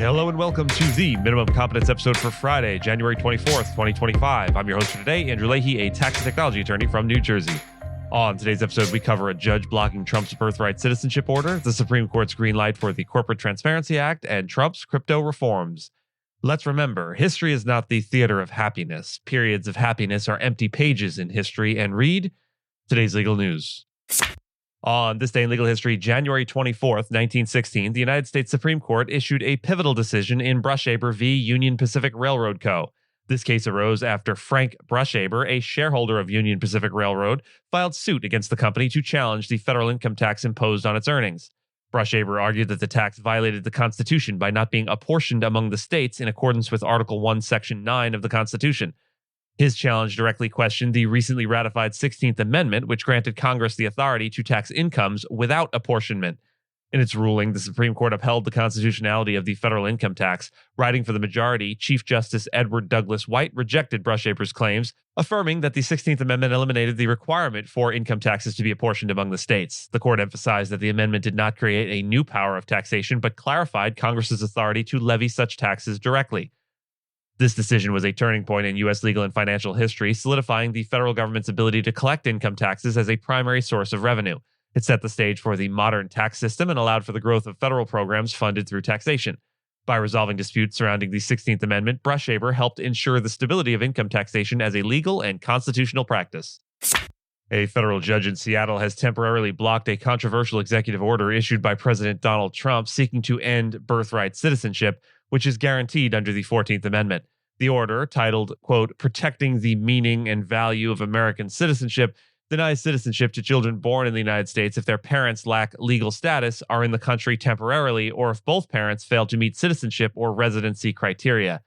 Hello and welcome to the Minimum Competence episode for Friday, January 24th, 2025. I'm your host for today, Andrew Leahy, a tax and technology attorney from New Jersey. On today's episode, we cover a judge blocking Trump's Birthright citizenship order, the Supreme Court's green light for the Corporate Transparency Act, and Trump's crypto reforms. Let's remember, history is not the theater of happiness. Periods of happiness are empty pages in history, and read today's legal news. On this day in legal history, January 24th, 1916, the United States Supreme Court issued a pivotal decision in Brushaber v. Union Pacific Railroad Co. This case arose after Frank Brushaber, a shareholder of Union Pacific Railroad, filed suit against the company to challenge the federal income tax imposed on its earnings. Brushaber argued that the tax violated the Constitution by not being apportioned among the states in accordance with Article 1, Section 9 of the Constitution. His challenge directly questioned the recently ratified 16th Amendment, which granted Congress the authority to tax incomes without apportionment. In its ruling, the Supreme Court upheld the constitutionality of the federal income tax. Writing for the majority, Chief Justice Edward Douglas White rejected Brushaber's claims, affirming that the 16th Amendment eliminated the requirement for income taxes to be apportioned among the states. The court emphasized that the amendment did not create a new power of taxation, but clarified Congress's authority to levy such taxes directly. This decision was a turning point in U.S. legal and financial history, solidifying the federal government's ability to collect income taxes as a primary source of revenue. It set the stage for the modern tax system and allowed for the growth of federal programs funded through taxation. By resolving disputes surrounding the 16th Amendment, Brushaber helped ensure the stability of income taxation as a legal and constitutional practice. A federal judge in Seattle has temporarily blocked a controversial executive order issued by President Donald Trump seeking to end birthright citizenship, which is guaranteed under the 14th Amendment. The order, titled, quote, Protecting the Meaning and Value of American Citizenship, denies citizenship to children born in the United States if their parents lack legal status, are in the country temporarily, or if both parents fail to meet citizenship or residency criteria.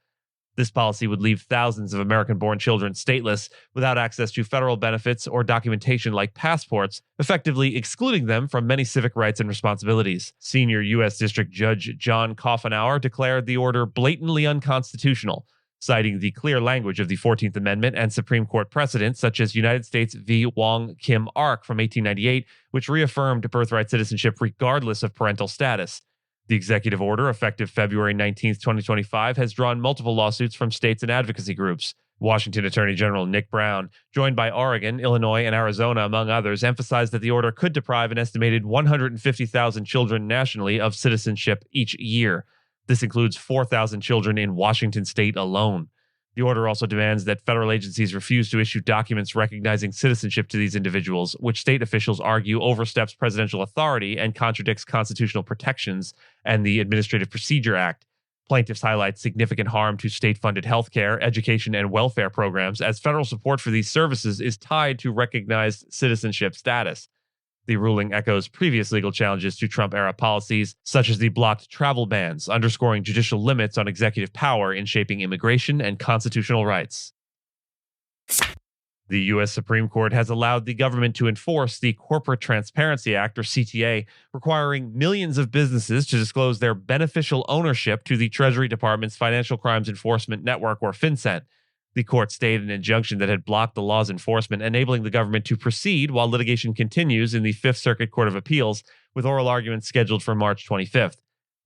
This policy would leave thousands of American-born children stateless, without access to federal benefits or documentation like passports, effectively excluding them from many civic rights and responsibilities. Senior U.S. District Judge John Coffenauer declared the order blatantly unconstitutional, citing the clear language of the 14th Amendment and Supreme Court precedents such as United States v. Wong Kim Ark from 1898, which reaffirmed birthright citizenship regardless of parental status. The executive order, effective February 19, 2025, has drawn multiple lawsuits from states and advocacy groups. Washington Attorney General Nick Brown, joined by Oregon, Illinois, and Arizona, among others, emphasized that the order could deprive an estimated 150,000 children nationally of citizenship each year. This includes 4,000 children in Washington state alone. The order also demands that federal agencies refuse to issue documents recognizing citizenship to these individuals, which state officials argue oversteps presidential authority and contradicts constitutional protections and the Administrative Procedure Act. Plaintiffs highlight significant harm to state-funded healthcare, education, and welfare programs, as federal support for these services is tied to recognized citizenship status. The ruling echoes previous legal challenges to Trump-era policies, such as the blocked travel bans, underscoring judicial limits on executive power in shaping immigration and constitutional rights. The U.S. Supreme Court has allowed the government to enforce the Corporate Transparency Act, or CTA, requiring millions of businesses to disclose their beneficial ownership to the Treasury Department's Financial Crimes Enforcement Network, or FinCEN. The court stayed an injunction that had blocked the law's enforcement, enabling the government to proceed while litigation continues in the Fifth Circuit Court of Appeals, with oral arguments scheduled for March 25th.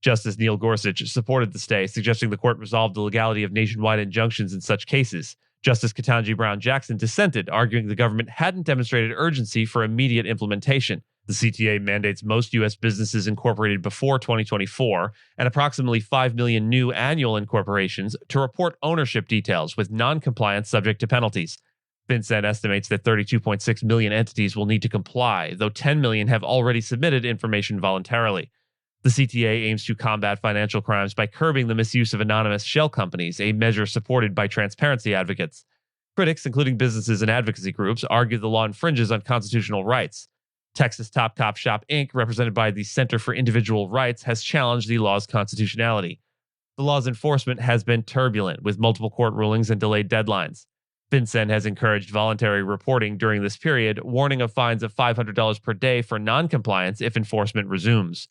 Justice Neil Gorsuch supported the stay, suggesting the court resolve the legality of nationwide injunctions in such cases. Justice Ketanji Brown Jackson dissented, arguing the government hadn't demonstrated urgency for immediate implementation. The CTA mandates most U.S. businesses incorporated before 2024 and approximately 5 million new annual incorporations to report ownership details, with non-compliance subject to penalties. FinCEN estimates that 32.6 million entities will need to comply, though 10 million have already submitted information voluntarily. The CTA aims to combat financial crimes by curbing the misuse of anonymous shell companies, a measure supported by transparency advocates. Critics, including businesses and advocacy groups, argue the law infringes on constitutional rights. Texas Top Cop Shop Inc., represented by the Center for Individual Rights, has challenged the law's constitutionality. The law's enforcement has been turbulent, with multiple court rulings and delayed deadlines. FinCEN has encouraged voluntary reporting during this period, warning of fines of $500 per day for noncompliance if enforcement resumes.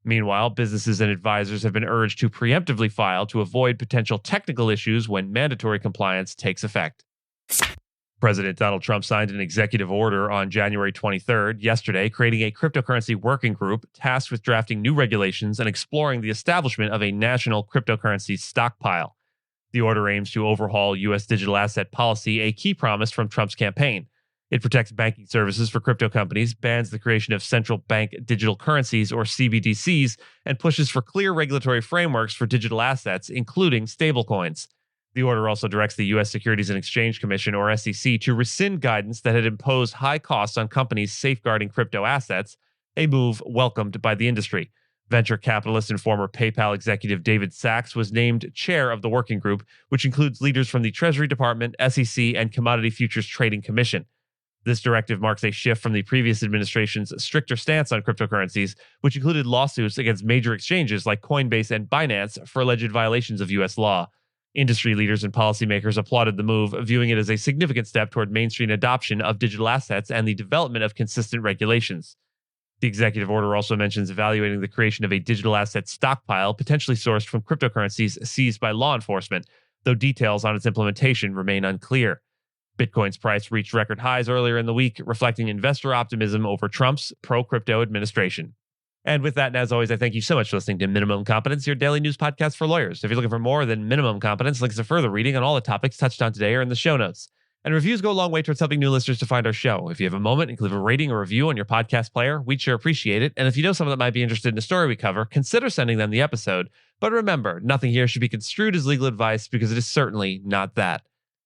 Meanwhile, businesses and advisors have been urged to preemptively file to avoid potential technical issues when mandatory compliance takes effect. President Donald Trump signed an executive order on January 23rd, yesterday, creating a cryptocurrency working group tasked with drafting new regulations and exploring the establishment of a national cryptocurrency stockpile. The order aims to overhaul U.S. digital asset policy, a key promise from Trump's campaign. It protects banking services for crypto companies, bans the creation of central bank digital currencies or CBDCs, and pushes for clear regulatory frameworks for digital assets, including stablecoins. The order also directs the U.S. Securities and Exchange Commission, or SEC, to rescind guidance that had imposed high costs on companies safeguarding crypto assets, a move welcomed by the industry. Venture capitalist and former PayPal executive David Sachs was named chair of the working group, which includes leaders from the Treasury Department, SEC, and Commodity Futures Trading Commission. This directive marks a shift from the previous administration's stricter stance on cryptocurrencies, which included lawsuits against major exchanges like Coinbase and Binance for alleged violations of U.S. law. Industry leaders and policymakers applauded the move, viewing it as a significant step toward mainstream adoption of digital assets and the development of consistent regulations. The executive order also mentions evaluating the creation of a digital asset stockpile potentially sourced from cryptocurrencies seized by law enforcement, though details on its implementation remain unclear. Bitcoin's price reached record highs earlier in the week, reflecting investor optimism over Trump's pro-crypto administration. And with that, and as always, I thank you so much for listening to Minimum Competence, your daily news podcast for lawyers. If you're looking for more than Minimum Competence, links to further reading on all the topics touched on today are in the show notes. And reviews go a long way towards helping new listeners to find our show. If you have a moment and can leave a rating or review on your podcast player, we'd sure appreciate it. And if you know someone that might be interested in a story we cover, consider sending them the episode. But remember, nothing here should be construed as legal advice because it is certainly not that.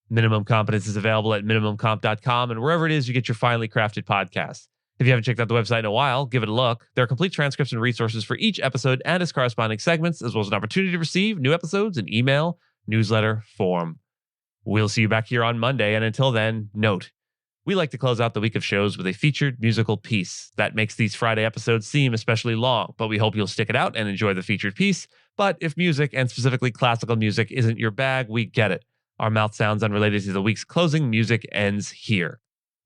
Minimum Competence is available at minimumcomp.com and wherever it is you get your finely crafted podcasts. If you haven't checked out the website in a while, give it a look. There are complete transcripts and resources for each episode and its corresponding segments, as well as an opportunity to receive new episodes in email, newsletter, form. We'll see you back here on Monday, and until then, note, we like to close out the week of shows with a featured musical piece. That makes these Friday episodes seem especially long, but we hope you'll stick it out and enjoy the featured piece. But if music, and specifically classical music, isn't your bag, we get it. Our mouth sounds unrelated to the week's closing music ends here.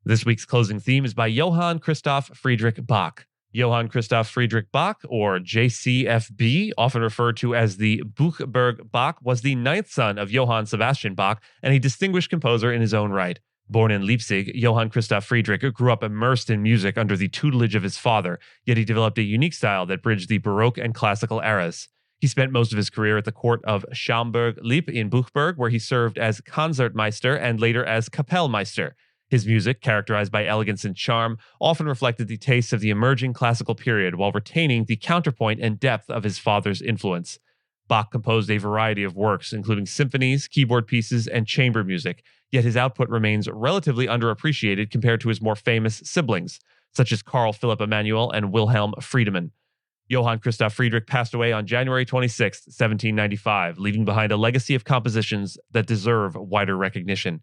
This week's closing theme is by Johann Christoph Friedrich Bach. Johann Christoph Friedrich Bach, or JCFB, often referred to as the Buchberg Bach, was the ninth son of Johann Sebastian Bach and a distinguished composer in his own right. Born in Leipzig, Johann Christoph Friedrich grew up immersed in music under the tutelage of his father, yet he developed a unique style that bridged the Baroque and classical eras. He spent most of his career at the court of Schaumburg-Lippe in Buchberg, where he served as Konzertmeister and later as Kapellmeister. His music, characterized by elegance and charm, often reflected the tastes of the emerging classical period while retaining the counterpoint and depth of his father's influence. Bach composed a variety of works, including symphonies, keyboard pieces, and chamber music, yet his output remains relatively underappreciated compared to his more famous siblings, such as Carl Philipp Emanuel and Wilhelm Friedemann. Johann Christoph Friedrich passed away on January 26, 1795, leaving behind a legacy of compositions that deserve wider recognition.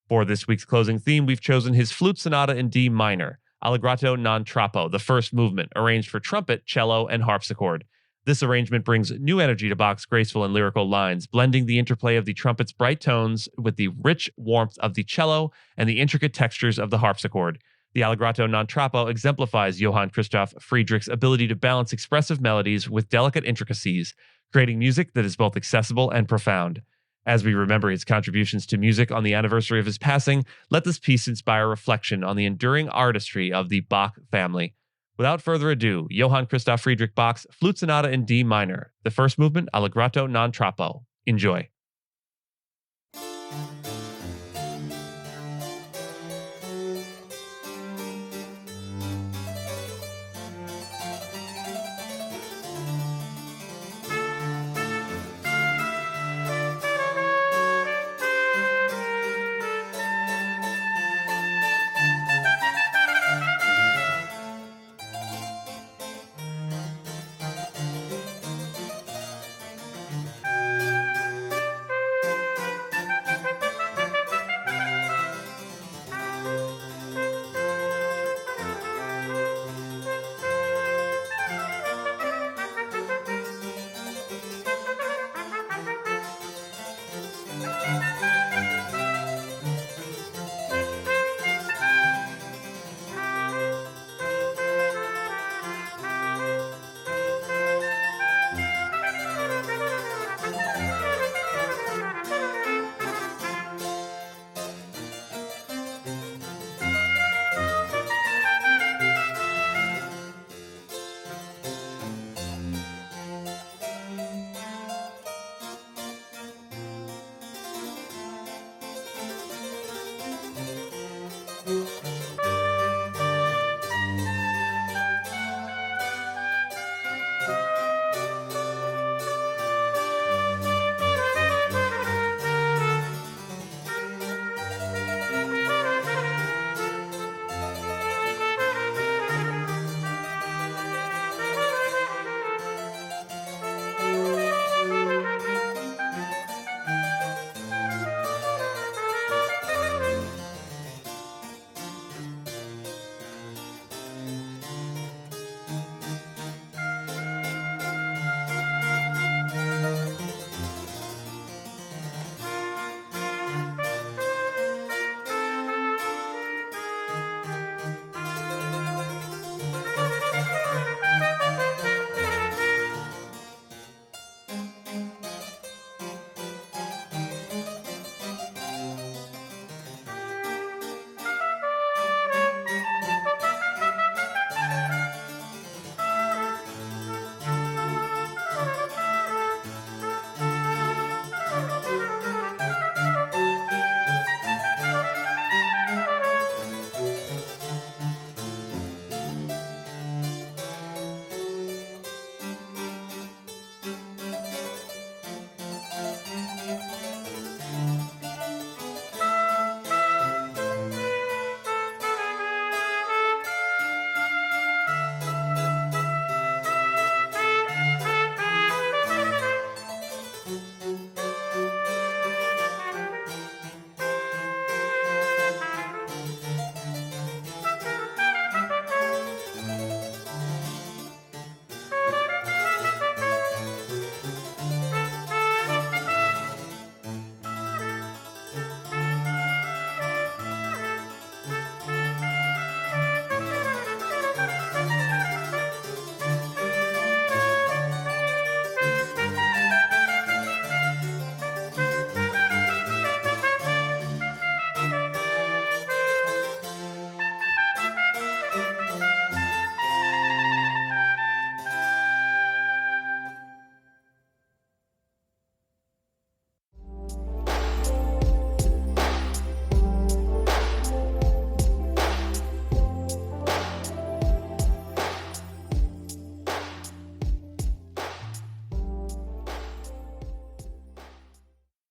For this week's closing theme, we've chosen his Flute Sonata in D minor, Allegretto non troppo, the first movement, arranged for trumpet, cello, and harpsichord. This arrangement brings new energy to Bach's graceful and lyrical lines, blending the interplay of the trumpet's bright tones with the rich warmth of the cello and the intricate textures of the harpsichord. The Allegretto non troppo exemplifies Johann Christoph Friedrich's ability to balance expressive melodies with delicate intricacies, creating music that is both accessible and profound. As we remember his contributions to music on the anniversary of his passing, let this piece inspire reflection on the enduring artistry of the Bach family. Without further ado, Johann Christoph Friedrich Bach's Flute Sonata in D minor, the first movement, Allegretto non troppo. Enjoy.